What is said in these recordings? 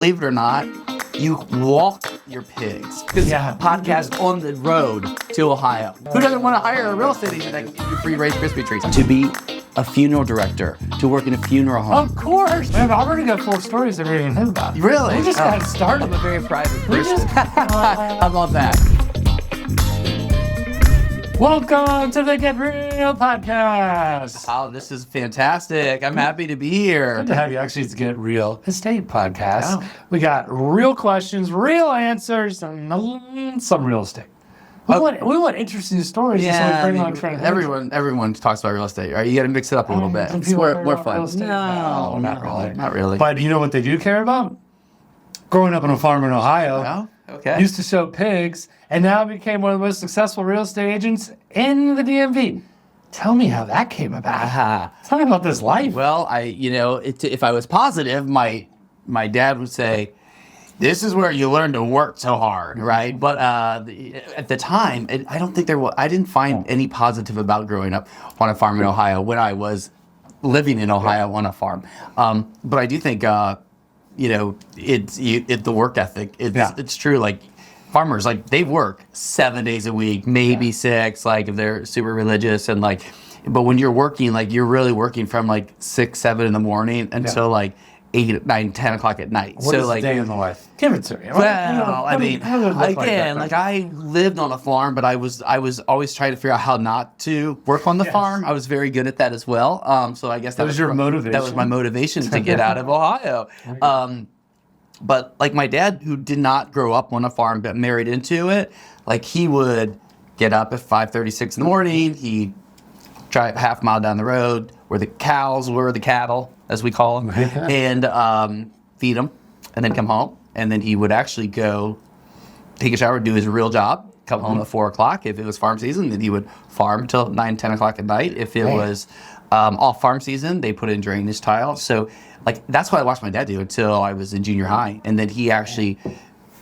Believe it or not, you walk your pigs. Because podcast on the road to Ohio. Who doesn't want to hire a real estate agent that can give you free raised Christmas trees? To be a funeral director, to work in a funeral home. Of course. Man, I've already got 4 stories that we didn't know about. Really? We just got started. I'm a very private person. How about that? Welcome to the Get Real podcast. Oh, this is fantastic. I'm happy to be here. Good to have you. Actually, it's Get Real Estate podcast. Yeah. We got real questions, real answers, and some real estate. We want interesting stories. Yeah, so we bring on Trent Heminger. everyone talks about real estate, right? You got to mix it up a little bit. Some It's people more care about fun. real estate. No, not really. Not really. But you know what they do care about? Growing up on a farm in Ohio. Oh, okay. Used to show pigs, and now became one of the most successful real estate agents in the DMV. Tell me how that came about. Tell me about this life. Well, if I was positive, my dad would say, "This is where you learn to work so hard," right? But at the time, I don't think I didn't find any positive about growing up on a farm in Ohio when I was living in Ohio on a farm. But I do think, it's the work ethic. It's true. Like farmers, like they work 7 days a week, maybe 6, like if they're super religious and like. But when you're working, like you're really working from like 6, 7 in the morning until like 8, 9, 10 o'clock at night. What is a day in the life? Give it to me. Well, I lived on a farm, but I was always trying to figure out how not to work on the farm. I was very good at that as well. So I guess that was your motivation. That was my motivation to get out of Ohio. But like my dad, who did not grow up on a farm but married into it, like he would get up at 5:36 in the morning. He'd drive half a mile down the road where the cows were, the cattle, as we call them, and feed them, and then come home. And then he would actually go take a shower, do his real job, come home at 4 o'clock. If it was farm season, then he would farm till 9, 10 o'clock at night. If it was off farm season, they put in drainage tile. So like that's what I watched my dad do until I was in junior high. And then he actually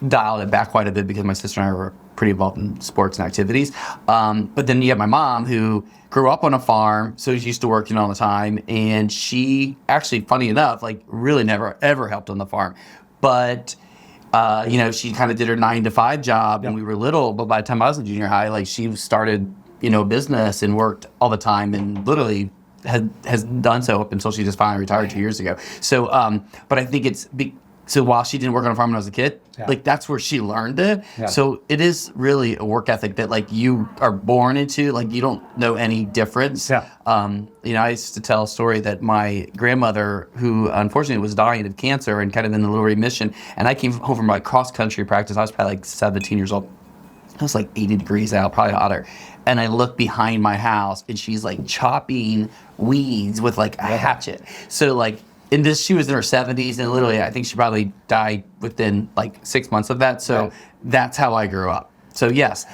dialed it back quite a bit because my sister and I were pretty involved in sports and activities. But then you have my mom who grew up on a farm, so she's used to working all the time. And she actually, funny enough, like really never ever helped on the farm. But she kind of did her 9-to-5 job when we were little. But by the time I was in junior high, like she started, a business and worked all the time and literally has done so up until she just finally retired 2 years ago. So, but I think so while she didn't work on a farm when I was a kid, like that's where she learned it. Yeah. So it is really a work ethic that like you are born into, like you don't know any difference. Yeah. I used to tell a story that my grandmother, who unfortunately was dying of cancer and kind of in a little remission, and I came home from like cross country practice. I was probably like 17 years old. It was like 80 degrees out, probably hotter. And I look behind my house and she's like chopping weeds with like a hatchet. So like, she was in her 70s and literally I think she probably died within like 6 months of that. So that's how I grew up. So yes,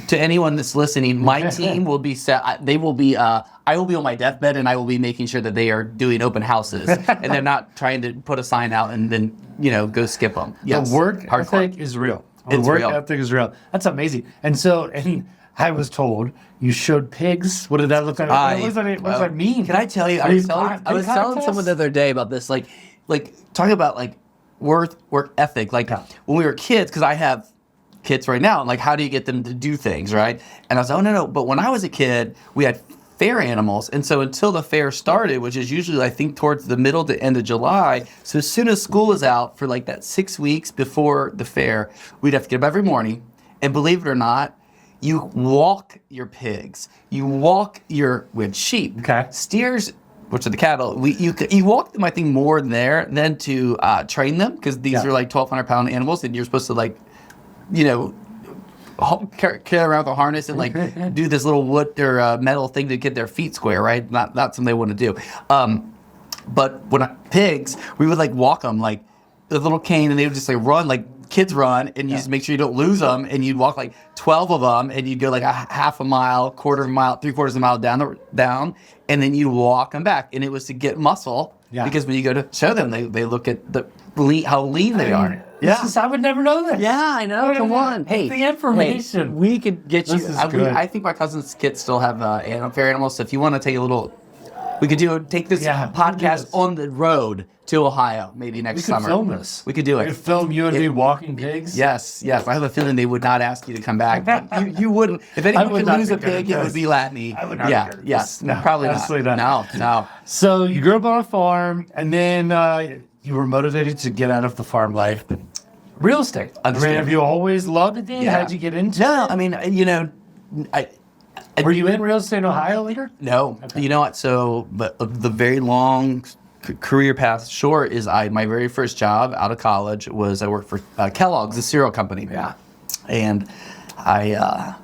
to anyone that's listening, my team will be set. They will be, I will be on my deathbed and I will be making sure that they are doing open houses and they're not trying to put a sign out and then, go skip them. Yes. The work ethic is real. The work ethic is real. That's amazing. And so, I was told you showed pigs. What did that look like? What does that mean? Can I tell you? I was telling someone the other day about this, like talking about like work ethic. Like when we were kids, because I have kids right now, and like how do you get them to do things, right? And I was like, oh no. But when I was a kid, we had fair animals, and so until the fair started, which is usually I think towards the middle to end of July, so as soon as school is out for like that 6 weeks before the fair, we'd have to get up every morning, and believe it or not, you walk your pigs, we had sheep, steers, which are the cattle. You walk them I think more there than to train them because these are like 1,200 pound animals, and you're supposed to like, carry around the harness and like do this little wood or metal thing to get their feet square, right? Not something they want to do. But pigs, we would like walk them like the little cane, and they would just like run like kids run, and you just make sure you don't lose them, and you'd walk like 12 of them, and you'd go like a half a mile, quarter of a mile, 3/4 of a mile down, and then you walk them back, and it was to get muscle because when you go to show them, they look at how lean they are. I would never know this. Yeah, I know. Come on. Hey, the information. We could get you. This is good. I think my cousin's kids still have fair animals. So if you want to take a little We could take this podcast on the road to Ohio maybe next summer. We could film this. We could do it. We could film you and me walking pigs. Yes. I have a feeling they would not ask you to come back. You wouldn't. If anyone could lose a pig, it would be Latney. I would not. Yes. No, probably absolutely not. No. So you grew up on a farm, and then you were motivated to get out of the farm life. Real estate. Have you always loved it? Yeah. How'd you get into it? No, I mean, Were you in real estate in Ohio later? No. Okay. You know what? So, but the very long career path short is my very first job out of college was I worked for Kellogg's, the cereal company. Yeah. And I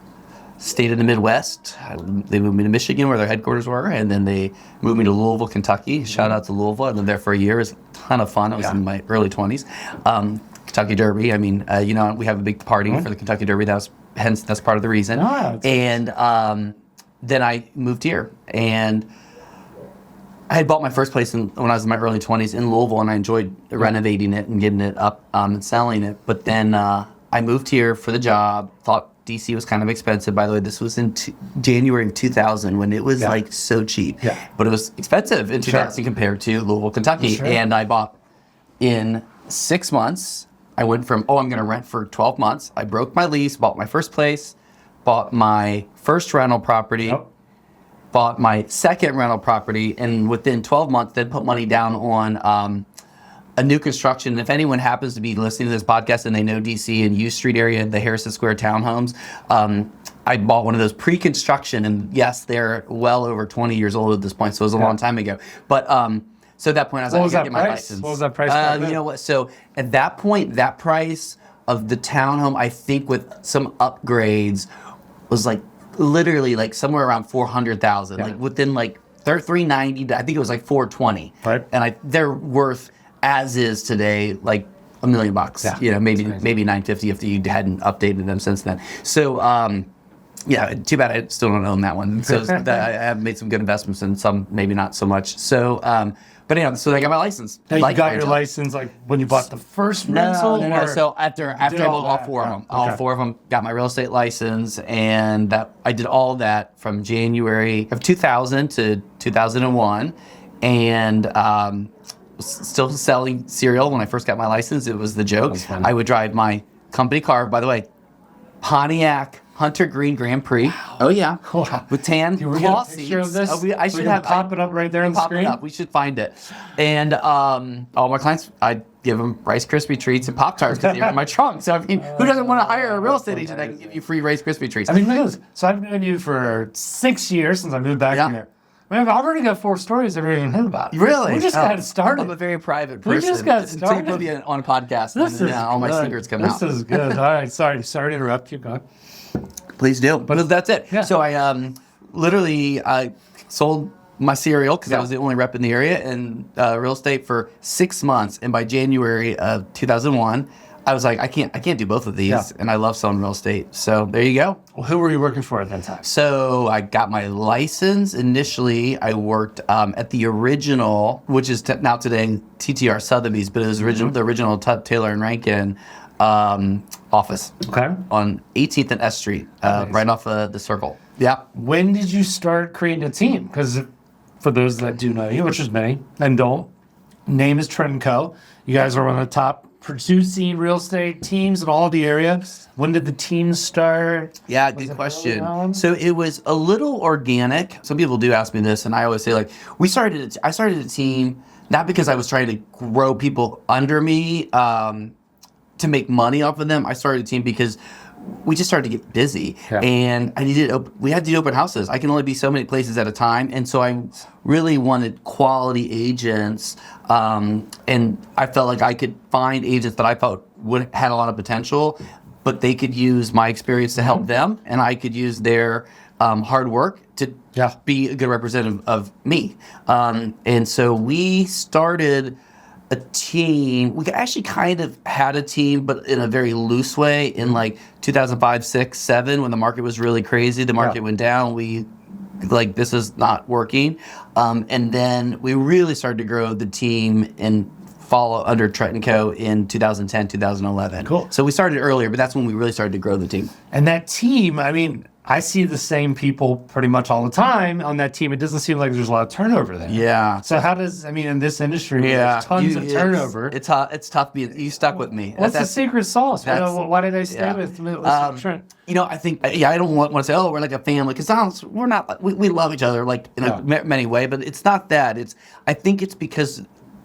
stayed in the Midwest. They moved me to Michigan where their headquarters were, and then they moved me to Louisville, Kentucky. Shout out to Louisville. I lived there for a year. It was a ton of fun. I was in my early 20s. Kentucky Derby. I mean, we have a big party for the Kentucky Derby. That's part of the reason. And then I moved here, and I had bought my first place when I was in my early 20s in Louisville, and I enjoyed renovating it and getting it up and selling it. But then I moved here for the job. Thought DC was kind of expensive. By the way, this was in January of 2000 when it was like so cheap. Yeah. But it was expensive in 2000 compared to Louisville, Kentucky. Sure. And I bought in 6 months. I went from, I'm going to rent for 12 months. I broke my lease, bought my first place, bought my first rental property, bought my second rental property, and within 12 months, then put money down on a new construction. If anyone happens to be listening to this podcast and they know DC and U Street area, the Harrison Square townhomes, I bought one of those pre-construction, and yes, they're well over 20 years old at this point, so it was a long time ago. But so at that point, I was like, I gotta get my license. What was that price? You know what? So at that point, that price of the townhome, I think with some upgrades, was like literally like somewhere around 400,000. Like within like 390. I think it was like 420. Right. And they're worth as is today like $1 million. Yeah. Maybe 950 if you hadn't updated them since then. So too bad I still don't own that one. So I have made some good investments and some maybe not so much. So but anyway, so I got my license. Now you got your license like when you bought the first rental? No. So after I bought all four of them, all four of them, got my real estate license, and I did all of that from January of 2000 to 2001, and still selling cereal when I first got my license. It was the joke. I would drive my company car, by the way, Pontiac Hunter Green Grand Prix. Wow. Oh yeah, with tan cloth seats. I should have pop it up right there on the screen. We should find it. And all my clients, I'd give them Rice Krispie treats and Pop-Tarts because they're in my trunk. So I mean, who doesn't want to hire a real estate agent that can give you free Rice Krispie treats? I mean, look at this. So I've known you for 6 years since I moved back here. Man, I've already got 4 stories I've already heard about. Really? We just got started. I'm a very private person. We just got started. So you put me on a podcast, and all my secrets come out. This is good. All right, sorry to interrupt you. Go ahead. Please do. But that's it. Yeah. So I literally sold my cereal because I was the only rep in the area in real estate for 6 months. And by January of 2001, I was like, I can't do both of these. And I love selling real estate. So there you go. Well, who were you working for at that time? So I got my license. Initially, I worked at the original, which is now today TTR Sotheby's, but it was the original Taylor and Rankin office. Okay. On 18th and S Street, right off the circle. Yeah. When did you start creating a team? Because for those that do know you, which is many, and don't, name is Trent Co. You guys are one of the top producing real estate teams in all the areas. When did the team start? Yeah, good question. So it was a little organic. Some people do ask me this, and I always say like, I started a team not because I was trying to grow people under me to make money off of them. I started a team because we just started to get busy, and we had to do open houses. I can only be so many places at a time, and so I really wanted quality agents, and I felt like I could find agents that I felt had a lot of potential, but they could use my experience to help them, and I could use their hard work to be a good representative of me. And so we started a team. We actually kind of had a team, but in a very loose way in like 2005, 6, 7, when the market was really crazy. The market went down. We this is not working. And then we really started to grow the team in follow under Trent Co in 2010, 2011. Cool. So we started earlier, but that's when we really started to grow the team. And that team, I mean, I see the same people pretty much all the time on that team. It doesn't seem like there's a lot of turnover there. Yeah. So how does, I mean, in this industry, there's tons of turnover. It's tough being, you stuck with me. What's the secret sauce? Why did I stay with Trent? You know, I think, I don't want to say, oh, we're like a family, because we're not, we love each other, like, in many ways, but it's not that. I think it's because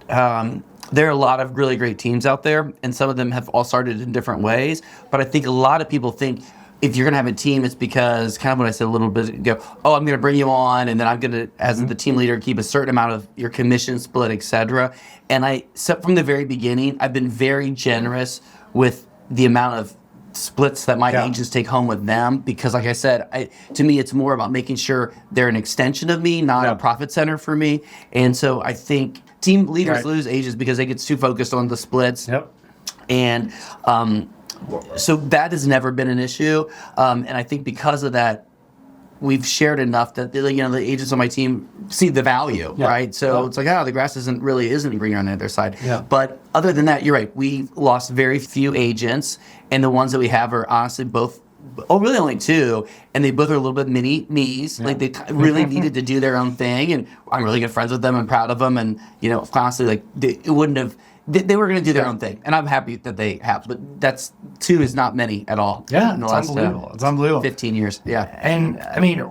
there are a lot of really great teams out there, and some of them have all started in different ways, but I think a lot of people think, if you're going to have a team, it's because, kind of what I said a little bit ago, oh, I'm going to bring you on, and then I'm going to, as the team leader, keep a certain amount of your commission split, et cetera. And so from the very beginning, I've been very generous with the amount of splits that my agents take home with them, because like I said, to me, it's more about making sure they're an extension of me, not a profit center for me. And so I think team leaders lose agents because they get too focused on the splits. And so that has never been an issue, and I think because of that, we've shared enough that the agents on my team see the value, right? So it's like, the grass isn't greener on the other side. But other than that, you're right. We lost very few agents, and the ones that we have are honestly really only two, and they both are a little bit mini me's. Like they really needed to do their own thing, and I'm really good friends with them and proud of them, and honestly, like it wouldn't have. They were going to do their own thing, and I'm happy that they have. But two is not many at all. Yeah, it's unbelievable. It's unbelievable. 15 years. Yeah, and I mean,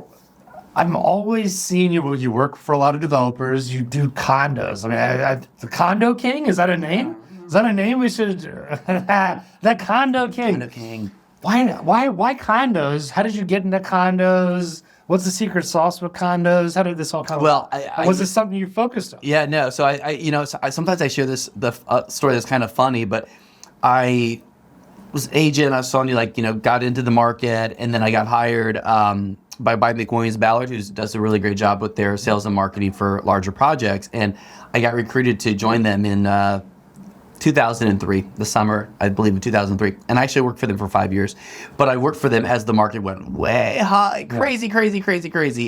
I'm always seeing you. You work for a lot of developers. You do condos. I mean, the Condo King, is that a name? Is that a name we should? That Condo King. Condo King. Why condos? How did you get into condos? What's the secret sauce with condos? How did this all come about? Well, was this something you focused on? Yeah, no. So sometimes I share the story that's kind of funny, but I was an agent. I was telling you, got into the market, and then I got hired by McWilliams-Ballard, who does a really great job with their sales and marketing for larger projects, and I got recruited to join them in 2003, the summer, I believe, of 2003. And I actually worked for them for 5 years. But I worked for them as the market went way high, crazy.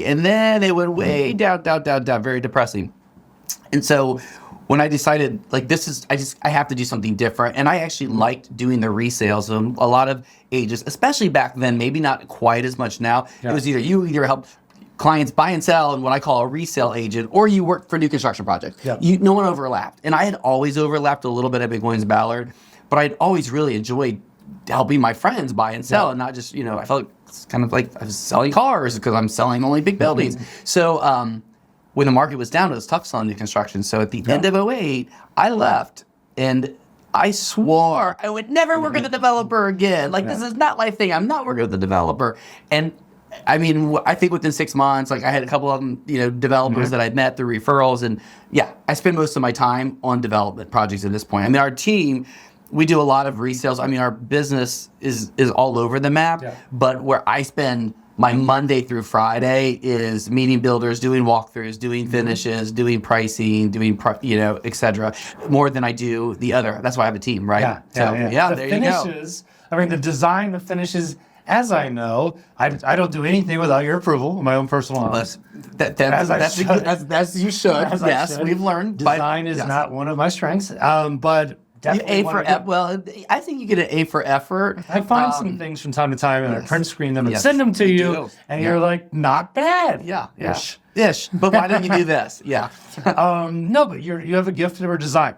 And then it went way down, very depressing. And so when I decided, I have to do something different. And I actually liked doing the resales. And a lot of agents, especially back then, maybe not quite as much now, it was either help clients buy and sell, and what I call a resale agent, or you work for new construction projects. No one overlapped. And I had always overlapped a little bit at McWilliams-Ballard, but I'd always really enjoyed helping my friends buy and sell, and not just, I felt it's kind of like I was selling cars because I'm selling only big buildings. So when the market was down, it was tough selling new construction. So at the end of 2008, I left, and I swore I would never work with a developer again. This is not my thing. I'm not working with a developer. And I mean, I think within 6 months, I had a couple of them, developers that I'd met through referrals, and I spend most of my time on development projects at this point. I mean, our team, we do a lot of resales. I mean, our business is all over the map, but where I spend my Monday through Friday is meeting builders, doing walkthroughs, doing finishes, doing pricing, doing et cetera, more than I do the other. That's why I have a team, right? There you go. I mean, the design, the finishes. As I know, I don't do anything without your approval, my own personal office. As you should. Yes, we've learned. Design is not one of my strengths, but definitely I think you get an A for effort. I find some things from time to time, and I print screen them and send them to you, and you're like, not bad. Ish. But why don't you do this? No, but you have a gift for design.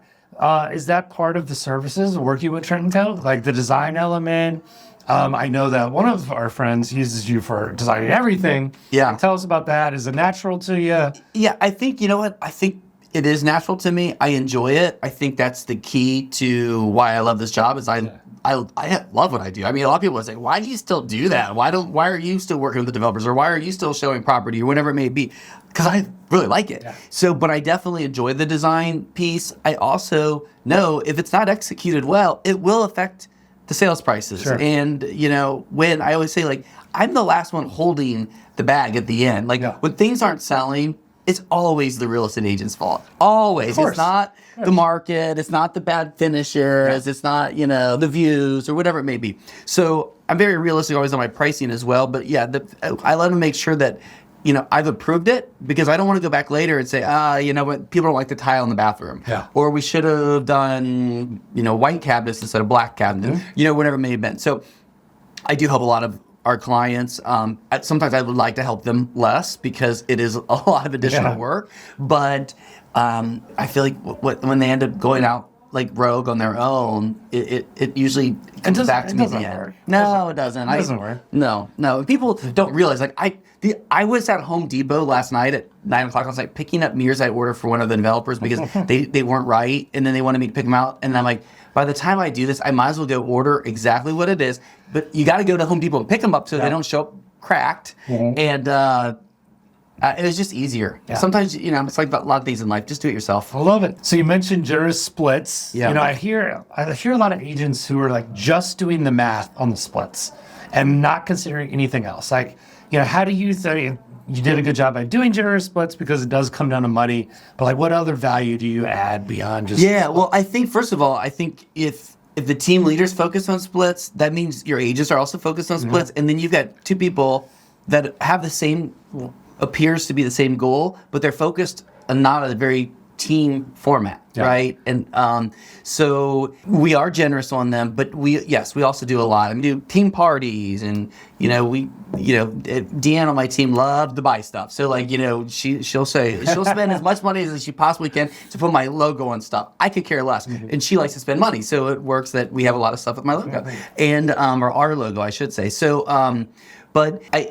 Is that part of the services working with Trent Co? Like the design element? I know that one of our friends uses you for designing everything. Tell us about that. Is it natural to you? I think, I think it is natural to me. I enjoy it. I think that's the key to why I love this job is I love what I do. I mean, a lot of people say, why do you still do that? Why are you still working with the developers, or why are you still showing property, or whatever it may be? Because I really like it. So, but I definitely enjoy the design piece. I also know if it's not executed well, it will affect the sales prices. And, when I always say, I'm the last one holding the bag at the end. When things aren't selling, it's always the real estate agent's fault. Always. It's not the market. It's not the bad finishes. It's not, the views or whatever it may be. So I'm very realistic always on my pricing as well. But I let them make sure that, I've approved it because I don't want to go back later and say, you know what, people don't like the tile in the bathroom. Yeah. Or we should have done, white cabinets instead of black cabinets, whatever it may have been. So I do help a lot of our clients. Sometimes I would like to help them less because it is a lot of additional work. But I feel like when they end up going out like rogue on their own, it usually comes back to me at the end. No, it doesn't. It doesn't work. No. People don't realize, like, I was at Home Depot last night at 9 o'clock. I was like picking up mirrors I ordered for one of the developers because they weren't right, and then they wanted me to pick them out. And I'm like, by the time I do this, I might as well go order exactly what it is. But you got to go to Home Depot and pick them up so they don't show up cracked. And it was just easier. Yeah. Sometimes, it's like a lot of things in life. Just do it yourself. I love it. So you mentioned generous splits. Yeah. I hear a lot of agents who are like just doing the math on the splits and not considering anything else. Like, how do you say you did a good job by doing generous splits because it does come down to money, but like what other value do you add beyond just? Yeah. Well, I think first of all, if the team leaders focus on splits, that means your agents are also focused on splits, and then you've got two people that have the same. Appears to be the same goal, but they're focused on not a very team format, right? And so we are generous on them, but we also do a lot. I mean, do team parties, and Deanne on my team loves to buy stuff. So like, she'll spend as much money as she possibly can to put my logo on stuff. I could care less, and she likes to spend money, so it works that we have a lot of stuff with my logo and or our logo, I should say. So. But I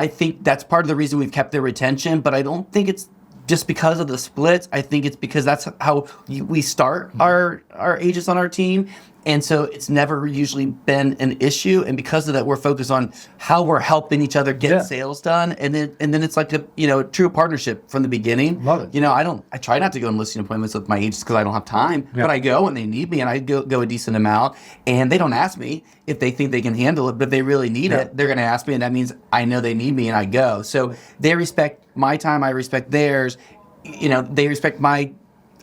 think that's part of the reason we've kept their retention, but I don't think it's just because of the splits. I think it's because that's how we start our agents on our team. And so it's never usually been an issue. And because of that, we're focused on how we're helping each other get sales done. And then it's like a true partnership from the beginning. Love it. I try not to go on listing appointments with my agents because I don't have time, but I go when they need me, and I go a decent amount, and they don't ask me if they think they can handle it, but if they really need it, they're going to ask me, and that means I know they need me, and I go. So they respect my time, I respect theirs. They respect my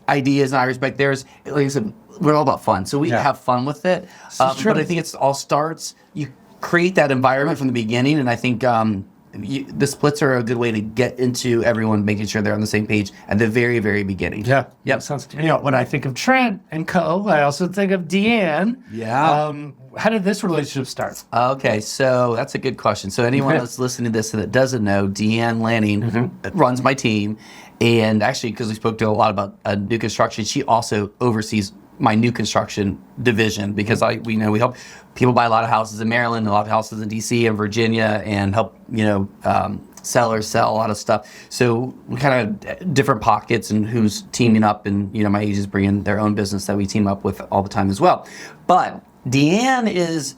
ideas, and I respect theirs. Like I said, we're all about fun, so we have fun with it. But I think it's all starts. You create that environment from the beginning, and I think the splits are a good way to get into everyone making sure they're on the same page at the very, very beginning. Yeah. Yep. Sounds. When I think of Trent and Co, I also think of Deanne. Yeah. How did this relationship start? Okay, so that's a good question. So anyone that's listening to this that doesn't know, Deanne Lanning runs my team, and actually, because we spoke to a lot about new construction, she also oversees my new construction division, because we help people buy a lot of houses in Maryland, a lot of houses in DC and Virginia, and help sellers sell a lot of stuff. So we kind of different pockets and who's teaming up, and my agents bring in their own business that we team up with all the time as well. But Deanne is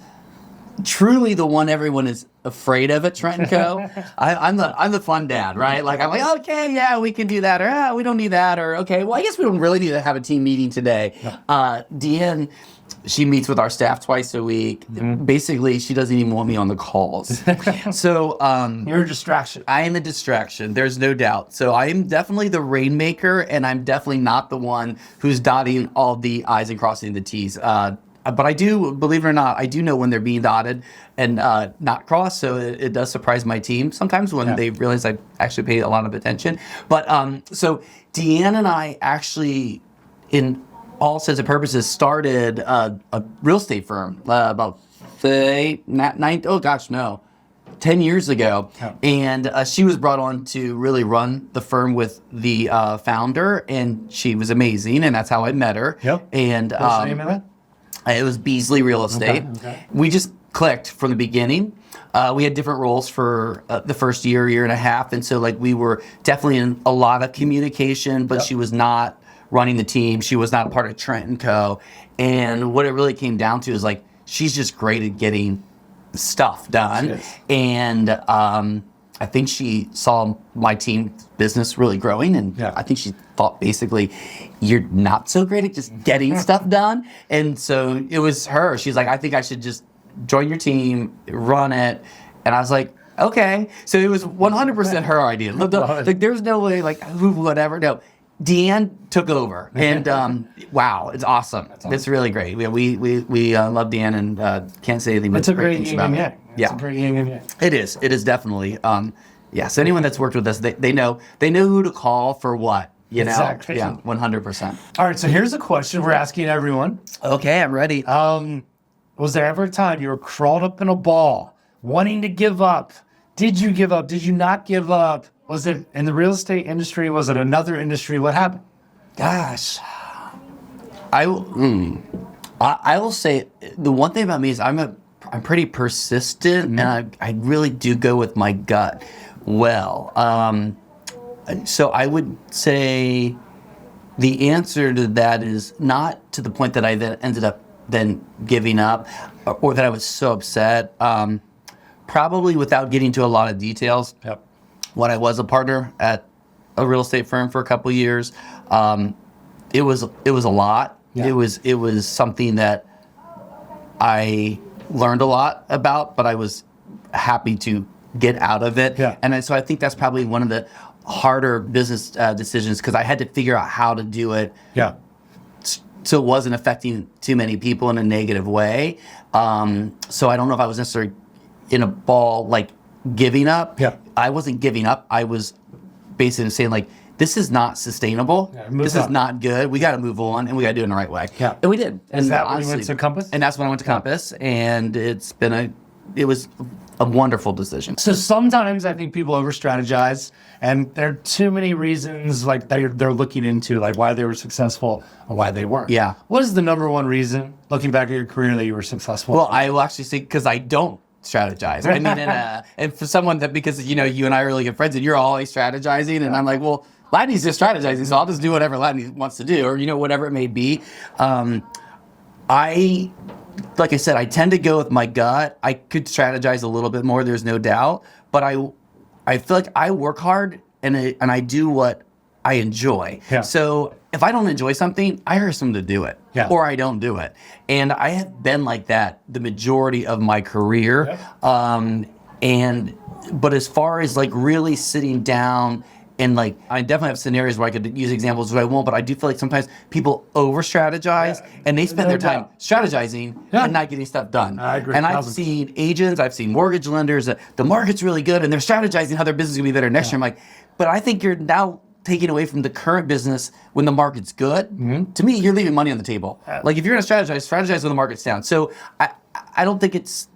truly the one everyone is afraid of at Trent Co. I'm the fun dad, right? Like I'm like, okay, yeah, we can do that, or we don't need that, or okay, well, I guess we don't really need to have a team meeting today. Deanne, she meets with our staff twice a week. Basically, she doesn't even want me on the calls. So you're a distraction. I am a distraction. There's no doubt. So I am definitely the rainmaker, and I'm definitely not the one who's dotting all the I's and crossing the T's. But I do, believe it or not, I do know when they're being dotted and not crossed. So it does surprise my team sometimes when they realize I actually pay a lot of attention. But so Deanne and I actually, in all intents and purposes, started a real estate firm about 10 years ago. And she was brought on to really run the firm with the founder, and she was amazing. And that's how I met her. And what's the name of it? It was Beasley Real Estate. Okay. We just clicked from the beginning. We had different roles for the first year and a half. And so we were definitely in a lot of communication, but she was not running the team. She was not a part of Trent Co. And what it really came down to is she's just great at getting stuff done. And I think she saw my team's business really growing, and I think she thought basically, you're not so great at just getting stuff done. And so it was her. She's like, I think I should just join your team, run it. And I was like, okay. So it was 100% her idea. There's no way, whatever. No. Deanne took over, and wow, it's awesome. It's really great. We love Deanne, and can't say anything but it's a great things yin about and it. yang. It's a great yin and yang. It is definitely. Yeah. So anyone that's worked with us, they know who to call for what. You know. Exactly. Yeah. 100%. All right. So here's a question we're asking everyone. Okay, I'm ready. Was there ever a time you were crawled up in a ball, wanting to give up? Did you give up? Did you not give up? Was it in the real estate industry? Was it another industry? What happened? Gosh, I will say the one thing about me is I'm pretty persistent, and I really do go with my gut. Well, so I would say the answer to that is not to the point that I then ended up giving up, or that I was so upset. Probably without getting to a lot of details. Yep. When I was a partner at a real estate firm for a couple of years, it was a lot. Yeah. It was something that I learned a lot about, but I was happy to get out of it. Yeah. So I think that's probably one of the harder business decisions, because I had to figure out how to do it. Yeah. So it wasn't affecting too many people in a negative way. So I don't know if I was necessarily in a ball like giving up. Yeah. I wasn't giving up. I was basically saying, like, this is not sustainable. Yeah, move this is on. not good. We got to move on, and we got to do it in the right way. Yeah. And we did. Is that when honestly, you went to Compass? And that's when I went to Compass, and it was a wonderful decision. So sometimes I think people over strategize, and there are too many reasons like they're looking into, like why they were successful or why they weren't. Yeah. What is the number one reason, looking back at your career, that you were successful? Well, I will actually say, because I don't strategize. I mean, and for someone that, because, you know, you and I are really good friends and you're always strategizing, and I'm like, well, Ladney's just strategizing, so I'll just do whatever Ladney wants to do, or, you know, whatever it may be. Like I said, I tend to go with my gut. I could strategize a little bit more, there's no doubt, but I feel like I work hard and I do what I enjoy. Yeah. So if I don't enjoy something, I hire someone to do it, Yeah. or I don't do it. And I have been like that the majority of my career. Yep. But as far as like really sitting down and like, I definitely have scenarios where I could use examples, but I won't. But I do feel like sometimes people over strategize, and they spend No their time doubt. strategizing Yeah. and not getting stuff done. I agree. And I've 1,000%. seen agents, I've seen mortgage lenders, the market's really good, and they're strategizing how their business is gonna be better next year. I'm like, but I think you're now taking away from the current business when the market's good. To me, you're leaving money on the table. Like, if you're gonna strategize when the market's down. So I don't think it's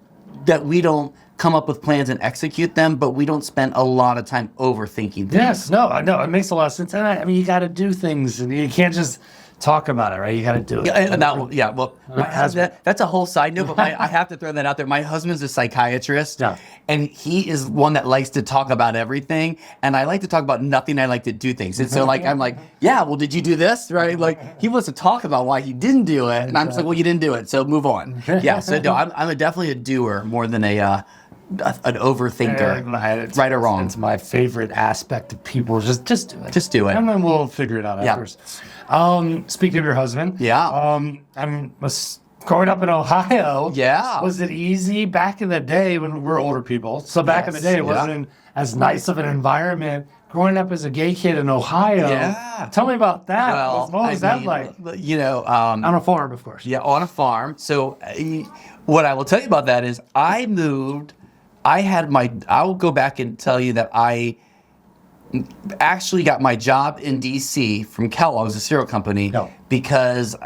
that we don't come up with plans and execute them, but we don't spend a lot of time overthinking things. Yes, no, I know, it makes a lot of sense. And I mean, you got to do things, and you can't just talk about it, right? You got to do it. That's a whole side note, but I have to throw that out there. My husband's a psychiatrist, Yeah. and he is one that likes to talk about everything, and I like to talk about nothing. I like to do things, and so like I'm like, yeah, well, did you do this, right? Like, he wants to talk about why he didn't do it, and I'm just like, well, you didn't do it, so move on. Yeah, so no, I'm definitely a doer more than an overthinker, right or wrong. It's my favorite aspect of people. Just do it. Just do it. And then we'll figure it out afterwards. Speaking of your husband. Yeah. Growing up in Ohio. Yeah. Was it easy back in the day when we're older people? So back in the day, it wasn't as nice of an environment. Growing up as a gay kid in Ohio. Yeah. Tell me about that. Well, what was that mean, like? You know, On a farm, of course. yeah, on a farm. So what I will tell you about that is I moved. I will go back and tell you that I actually got my job in DC from Kellogg's, a cereal company, because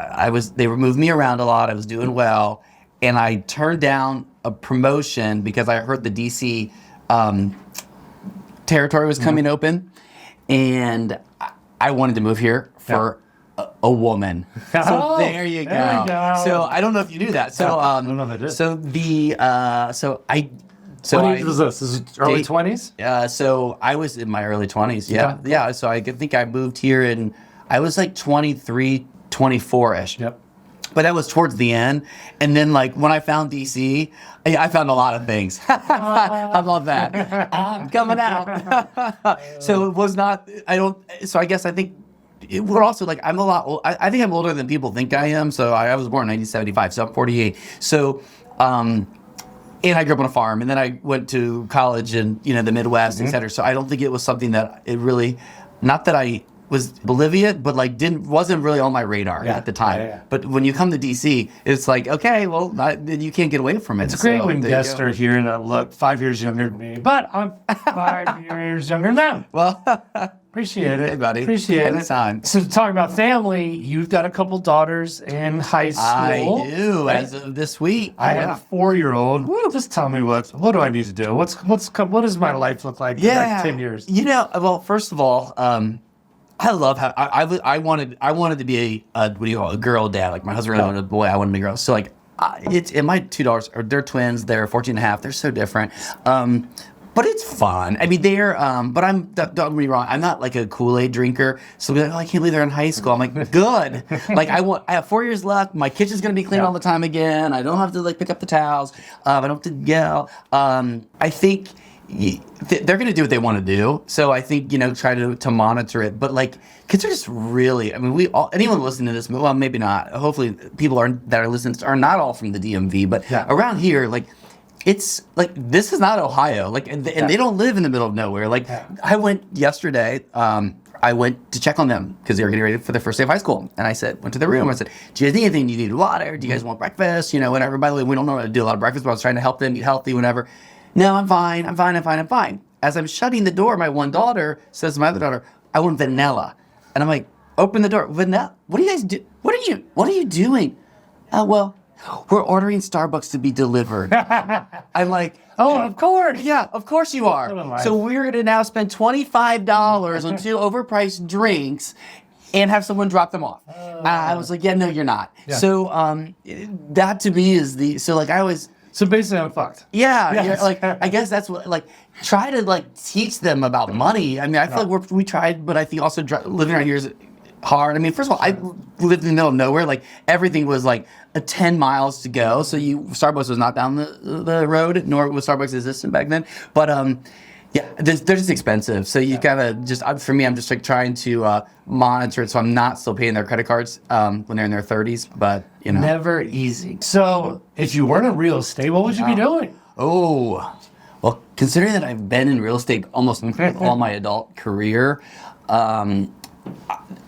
they were moving me around a lot. I was doing well, and I turned down a promotion because I heard the DC territory was coming open, and I wanted to move here for a woman. So Oh, there you go. there you go. So I don't know if you knew that. So I don't know if I did. So What age was this? Is it early 20s? So I was in my early 20s. Yeah. Okay. Yeah. So I think I moved here and I was like 23, 24-ish. Yep. But that was towards the end. And then like when I found DC, I found a lot of things. How about that? I'm coming out. So it was not, so I guess I think we're also like, I'm a lot old. I think I'm older than people think I am. So I was born in 1975, so I'm 48. So, and I grew up on a farm, and then I went to college in, the Midwest, et cetera. So I don't think it was something that it really, not that I was Bolivia, but like wasn't really on my radar at the time. Yeah. But when you come to DC, it's like, okay, well, you can't get away from it. It's great when guests are here and look 5 years younger than me, but I'm 5 years younger than them. Well, appreciate it. Hey, buddy. Appreciate Anytime. it. So talking about family, you've got a couple daughters in high school. I do, as of this week. I have a 4-year-old. Just tell me what do I need to do? What does my life look like in the next 10 years? You know, well, first of all, I love how I wanted to be a girl dad. Like my husband really wanted a boy, I wanted to be a girl. So like and my two daughters they're twins. They're 14 and a half. They're so different. But it's fun. I mean, but don't get me wrong. I'm not like a Kool-Aid drinker. So be like, I can't believe they're in high school. I'm like, good. Like I have 4 years left. My kitchen's gonna be clean all the time again. I don't have to like pick up the towels. I don't have to yell. I think they're gonna do what they want to do. So I think try to monitor it. But like kids are just really. I mean, anyone listening to this, well, maybe not. Hopefully, people that are listening are not all from the DMV, but around here, like. It's like this is not Ohio, like, and they don't live in the middle of nowhere. Like, I went yesterday. I went to check on them because they were getting ready for their first day of high school, and I went to the room. I said, "Do you guys need anything? Do you need water? Do you guys want breakfast? Whatever." By the way, we don't know how to do a lot of breakfast, but I was trying to help them eat healthy, whatever. No, I'm fine. I'm fine. As I'm shutting the door, my one daughter says to my other daughter, "I want vanilla," and I'm like, "Open the door, vanilla. What do you guys do? What are you doing?" Well. We're ordering Starbucks to be delivered. I'm like, oh, of course. Yeah, of course you are. So we're going to now spend $25 on 2 overpriced drinks and have someone drop them off. I was like, yeah, no, you're not. Yeah. So that to me is so like I always. So basically I'm fucked. Yeah. Yes. Like, I guess that's what, like, try to like teach them about money. I mean, I feel like we tried, but I think also living around here is hard. I mean, first of all, I lived in the middle of nowhere. Like everything was like 10 miles to go. So Starbucks was not down the road, nor was Starbucks existent back then. But they're just expensive. So you gotta for me, I'm just like trying to monitor it so I'm not still paying their credit cards when they're in their 30s. But never easy. So if you weren't in real estate, what would you be doing? Oh, well, considering that I've been in real estate almost all my adult career.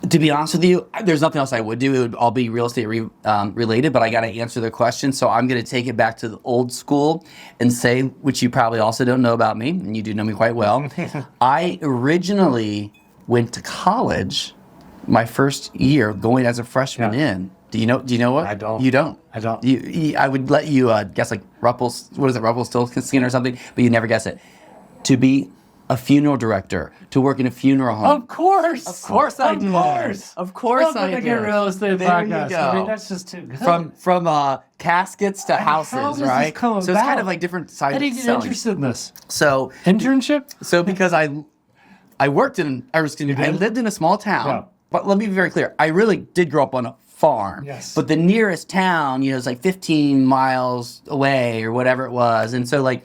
To be honest with you, there's nothing else I would do. It would all be real estate related, but I got to answer the question. So I'm going to take it back to the old school and say, which you probably also don't know about me, and you do know me quite well. I originally went to college my first year going as a freshman in. Do you know what? I don't. You don't? I don't. I would let you guess like Rumpelstiltskin or something, but you never guess it. To be a funeral director, to work in a funeral home. Of course I did. Of course I did. Get real estate podcast. I mean, that's just too good. From caskets to houses, how does right? This come so about? It's kind of like different sides. How do you get interested in this? So internship. So because I lived in a small town, but let me be very clear. I really did grow up on a farm. Yes. But the nearest town, is like 15 miles away or whatever it was, and so like.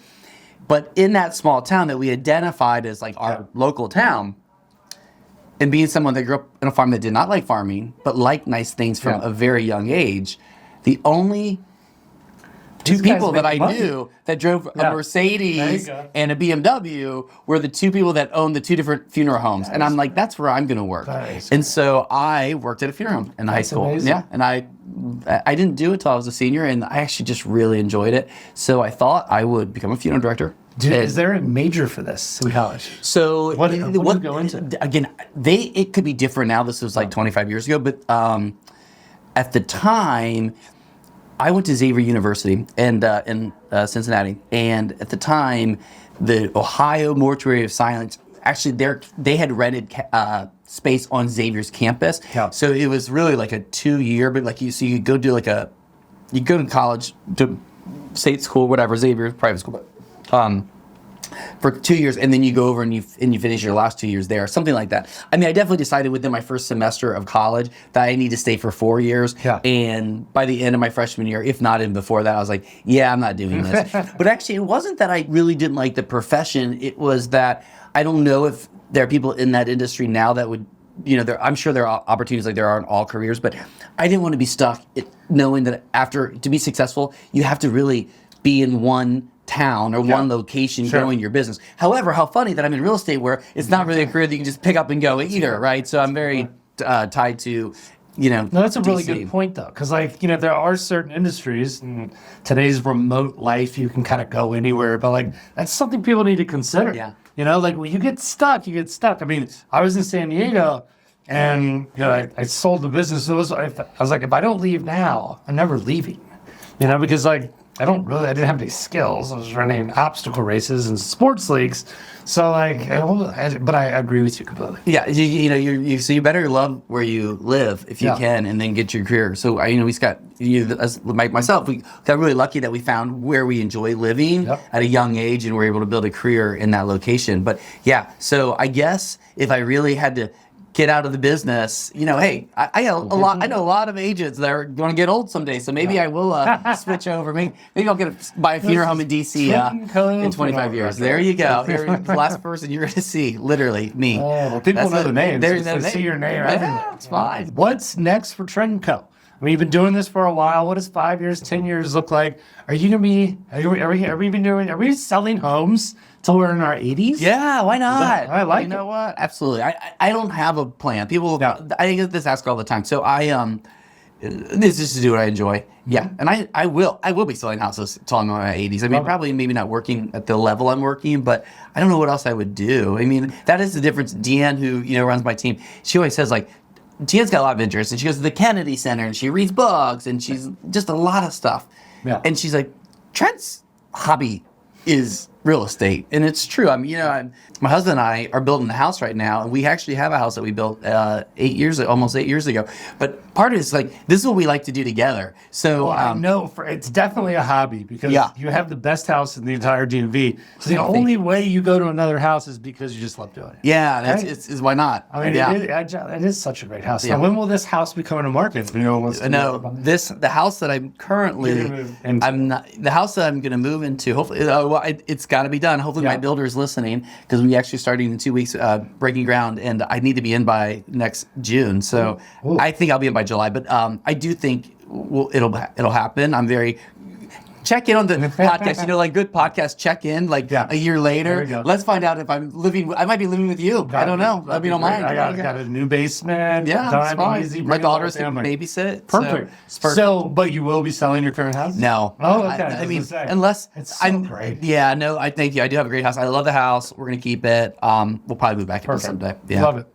But in that small town that we identified as like our local town, and being someone that grew up in a farm that did not like farming, but liked nice things from a very young age, the only two people that I knew that drove a Mercedes and a BMW were the two people that owned the two different funeral homes. And I'm like, that's where I'm going to work. And so I worked at a funeral home in high school. Amazing. Yeah. And I didn't do it until I was a senior, and I actually just really enjoyed it. So I thought I would become a funeral director. Is there a major for this in college? So what do you go into? Again, it could be different now. This was like 25 years ago, but at the time, I went to Xavier University in Cincinnati, and at the time, the Ohio Mortuary of Silence actually they had rented space on Xavier's campus. Yeah. So it was really like a 2-year, but like you could go do you go to college, to state school, whatever, Xavier private school, but for 2 years, and then you go over and you finish your last 2 years there, something like that. I mean, I definitely decided within my first semester of college that I need to stay for 4 years. Yeah. And by the end of my freshman year, if not even before that, I was like, yeah, I'm not doing this. But actually, it wasn't that I really didn't like the profession. It was that I don't know if there are people in that industry now that would, I'm sure there are opportunities like there are in all careers, but I didn't want to be stuck knowing that to be successful, you have to really be in one town or one location growing your business. However, how funny that I'm in real estate where it's not really a career that you can just pick up and go either, right? So I'm very tied to, No, that's a really DC. good point, though, because there are certain industries in today's remote life you can kind of go anywhere, but that's something people need to consider. Yeah. When you get stuck, you get stuck. I mean, I was in San Diego, and I sold the business. I was like, if I don't leave now, I'm never leaving. Because I didn't have any skills. I was running obstacle races and sports leagues. So but I agree with you completely. Yeah, so you better love where you live if you can, and then get your career. So myself, we got really lucky that we found where we enjoy living at a young age, and we're able to build a career in that location. But yeah, so I guess if I really had to get out of the business, hey, I know a lot of agents that are going to get old someday, so maybe I will switch over. Maybe I'll buy a funeral home in DC in 25 years. There you go. You're the last person you're going to see, literally me. Oh, people know the names. They see your name. Yeah, it's fine. What's next for Trent Co? I mean, you've been doing this for a while. What does 5 years, 10 years look like? Are we selling homes till we're in our 80s? Yeah, why not? I like You know what? Absolutely. I don't have a plan. People, I get this asked all the time. So this is to do what I enjoy. Yeah, and I will be selling houses till I'm in my 80s. I mean, probably maybe not working at the level I'm working, but I don't know what else I would do. I mean, that is the difference. Deanne, who runs my team, she always says Deanne's got a lot of interest, and she goes to the Kennedy Center, and she reads books, and she's just a lot of stuff. Yeah. And she's like, Trent's hobby is real estate, and it's true. I mean, my husband and I are building a house right now, and we actually have a house that we built almost 8 years ago. But part of it is this is what we like to do together. So I know it's definitely a hobby because you have the best house in the entire DMV. So the only way you go to another house is because you just love doing it. Yeah, it's why not? I mean, it is such a great house. Yeah. Now, when will this house be coming to market? The house that I'm currently, the house that I'm going to move into. Hopefully, it's got to be done. Hopefully, my builder is listening because we actually starting in 2 weeks, breaking ground, and I need to be in by next June. So I think I'll be in by July, but I do think it'll happen. I'm very check in on the podcast. Good podcasts check in a year later. Let's find out if I'm living. I might be living with you. I don't know. Let me know mine. I got a new basement. Yeah, it's fine. Easy. My daughters can babysit. Perfect. So, but you will be selling your current house? No. Oh, okay. I mean, unless it's so great. Yeah, no. I thank you. I do have a great house. I love the house. We're gonna keep it. We'll probably move back into someday. Yeah. Love it.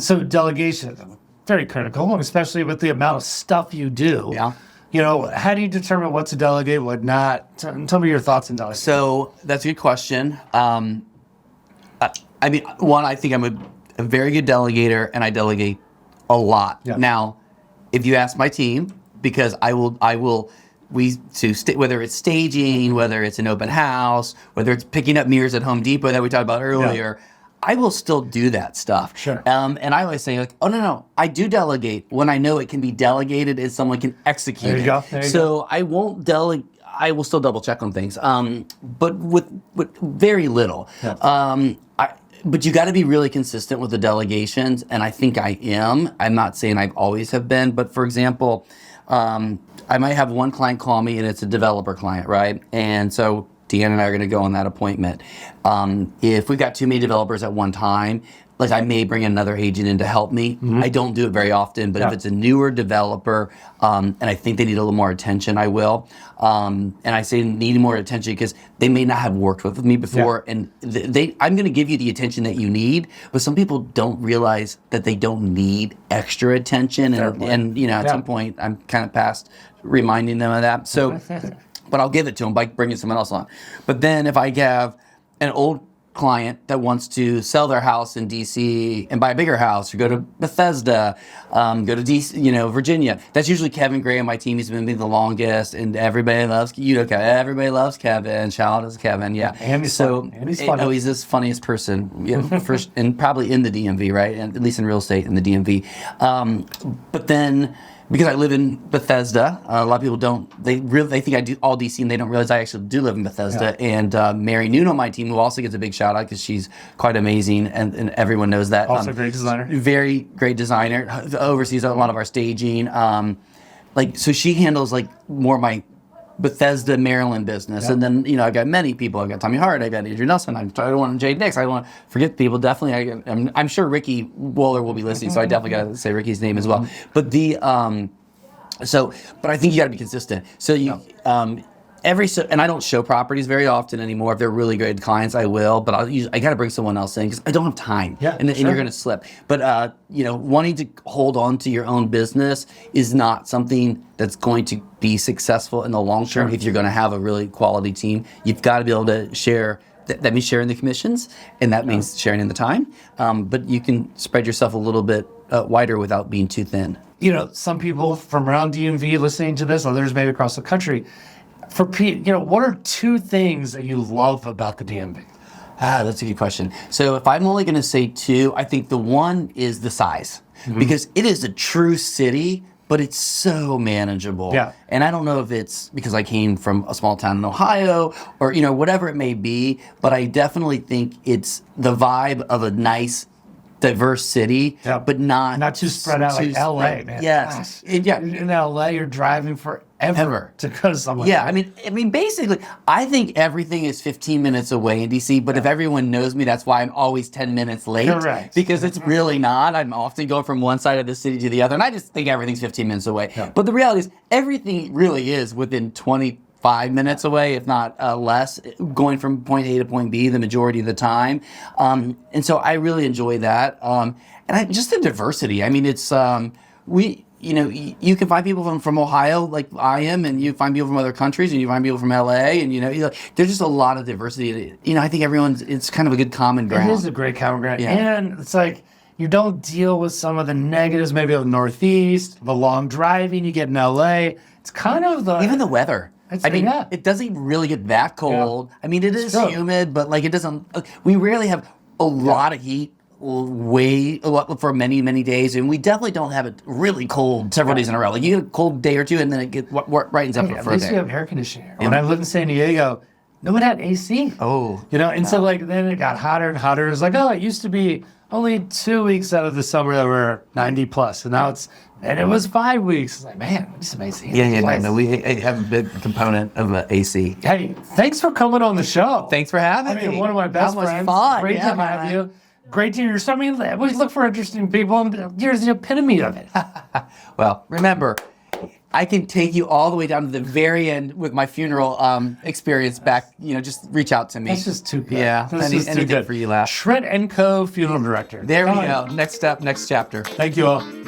So delegation, very critical, especially with the amount of stuff you do. Yeah. How do you determine what to delegate, what not? Tell me your thoughts on delegation. So that's a good question. I mean, one, I think I'm a very good delegator, and I delegate a lot. Yeah. Now, if you ask my team, because whether it's staging, whether it's an open house, whether it's picking up mirrors at Home Depot that we talked about earlier, I will still do that stuff. Sure. And I always say, oh, no, I do delegate when I know it can be delegated and someone can execute it. There you go. I won't delegate. I will still double check on things, but with very little. Yeah. But you got to be really consistent with the delegations, and I think I am. I'm not saying I always have been, but for example, I might have one client call me, and it's a developer client, right? And so Deanne and I are going to go on that appointment. If we've got too many developers at one time, I may bring another agent in to help me. Mm-hmm. I don't do it very often, but if it's a newer developer and I think they need a little more attention, I will. And I say need more attention because they may not have worked with me before, and I'm going to give you the attention that you need. But some people don't realize that they don't need extra attention, and at some point I'm kind of past reminding them of that. So. But I'll give it to them by bringing someone else on. But then if I have an old client that wants to sell their house in DC and buy a bigger house, or go to Bethesda, go to DC, Virginia, that's usually Kevin Gray on my team. He's been the longest, and everybody loves everybody loves Kevin. Shout out to Kevin, yeah. And he's funny. Oh, he's the funniest person, first, and probably in the DMV, right? And at least in real estate in the DMV. But then, because I live in Bethesda, a lot of people they think I do all DC, and they don't realize I actually do live in Bethesda. Yeah. And Mary Noon on my team, who also gets a big shout out because she's quite amazing, and everyone knows that. Also a great designer. Very great designer, oversees a lot of our staging. So she handles more of my Bethesda, Maryland business. And then, I've got many people. I've got Tommy Hart, I've got Andrew Nelson, I don't want Jay Nix, I don't want to forget people. Definitely, I'm sure Ricky Wohler will be listening, so I definitely got to say Ricky's name as well. But but I think you got to be consistent. So and I don't show properties very often anymore. If they're really good clients, I will, but I got to bring someone else in because I don't have time. Yeah, and you're going to slip. But wanting to hold on to your own business is not something that's going to be successful in the long term. If you're going to have a really quality team, you've got to be able to share. That means sharing the commissions, and that means sharing in the time. But you can spread yourself a little bit wider without being too thin. Some people from around DMV listening to this, others maybe across the country. For Pete, what are 2 things that you love about the DMV? That's a good question. So if I'm only going to say 2, I think the one is the size, because it is a true city, but it's so manageable. Yeah. And I don't know if it's because I came from a small town in Ohio or, whatever it may be, but I definitely think it's the vibe of a nice, diverse city, but not too spread out like LA, man. Yes. In LA, you're driving forever to go somewhere. Yeah, I mean, basically, I think everything is 15 minutes away in DC. But if everyone knows me, that's why I'm always 10 minutes late. Correct. Because it's really not. I'm often going from one side of the city to the other, and I just think everything's 15 minutes away. Yeah. But the reality is, everything really is within 25 minutes away, if not less, going from point A to point B the majority of the time. And so I really enjoy that. And just the diversity. I mean, it's you can find people from Ohio like I am, and you find people from other countries, and you find people from LA, and there's just a lot of diversity. I think it's kind of a good common ground. It is a great common ground, and it's like you don't deal with some of the negatives, maybe of the Northeast, the long driving you get in LA. It's kind of even the weather. It doesn't really get that cold. Yeah. I mean, it is humid, but it doesn't. We rarely have a lot of heat. For many days, and we definitely don't have it really cold several days in a row. Like you get a cold day or two, and then it gets brightens up for a day. At least you have air conditioning. When I lived in San Diego, no one had AC. So then it got hotter and hotter. It was like, it used to be only 2 weeks out of the summer that were 90 plus, and now it was 5 weeks. It's like, man, we need some AC. We have a big component of AC. Hey, thanks for coming on the show. Thanks for having me. One of my best friends. Fun. Great to have you. Great to hear. So, I always look for interesting people, and you're the epitome of it. Well, remember, I can take you all the way down to the very end with my funeral experience back. Just reach out to me. That's just too good. Yeah, anything for you, Lash. Trent Co, funeral director. There we go. Next step, next chapter. Thank you all.